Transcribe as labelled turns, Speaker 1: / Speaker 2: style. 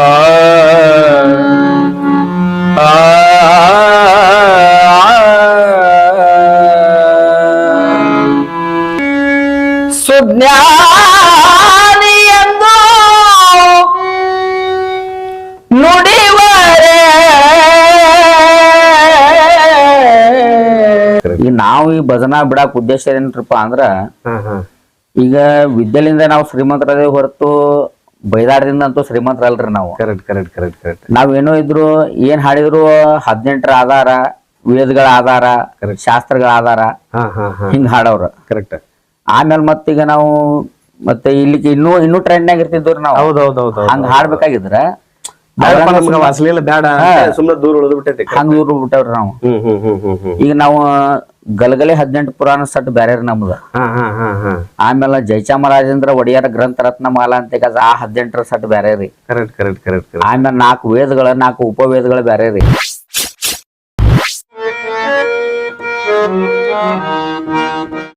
Speaker 1: ಆ ಆ ಸುಜ್ಞಾನಿಯಂದು ನುಡಿವರೆ ಈಗ ನಾವು ಈ ಭಜನಾ ಬಿಡಾಕ್ ಉದ್ದೇಶ ಏನ್ರಪ್ಪ ಅಂದ್ರ ಈಗ ವಿದ್ಯೆಲಿಂದ ನಾವು ಶ್ರೀಮಂತರದೇ ಹೊರತು ಬೈದಾಡದಿಂದ ಅಂತೂ ಶ್ರೀಮಂತರಲ್ರಿ ನಾವು.
Speaker 2: ಕರೆಕ್ಟ್
Speaker 1: ನಾವೇನೋ ಇದ್ರು ಏನ್ ಹಾಡಿದ್ರು 18ರ ಆಧಾರ, ವೇದಗಳ ಆಧಾರ, ಶಾಸ್ತ್ರಗಳ ಆಧಾರ ಹಿಂಗ್ ಹಾಡವ್ರ.
Speaker 2: ಕರೆಕ್ಟ್.
Speaker 1: ಆಮೇಲೆ ಮತ್ತೀಗ ನಾವು ಮತ್ತೆ ಇಲ್ಲಿ ಇನ್ನೂ ಟ್ರೆಂಡ್ನಾಗ ಇರ್ತಿದ್ವಿ ನಾವು.
Speaker 2: ಹೌದೌದೌದು.
Speaker 1: ಹಂಗ ಹಾಡ್ಬೇಕಾಗಿದ್ರ
Speaker 2: ವಾಸಲಿಲ್ಲ ಬೇಡ ಸುಮ್ಮನೆ ದೂರ ಉಳಿದು ಬಿಟ್ಟೈತಿ.
Speaker 1: ಹಂಗ ದೂರ ಬಿಟ್ಟವ್ರಿ ನಾವು. ಈಗ ನಾವು ಗಲಗಲೆ 18 ಪುರಾಣ ಸಟ್ ಬ್ಯಾರೆ ನಮ್ದು. ಆಮೇಲೆ ಜಯಚಾಮರಾಜೇಂದ್ರ ಒಡೆಯರ ಗ್ರಂಥ ರತ್ನ ಮಾಲಾ ಅಂತ ಆ 18ರ ಸಟ್ ಬ್ಯಾರೆ ರೀ.
Speaker 2: ಕರೆಕ್ಟ್.
Speaker 1: ಆಮೇಲೆ 4 ವೇದಗಳ 4 ಉಪವೇದಗಳ ಬ್ಯಾರೆ ರೀ.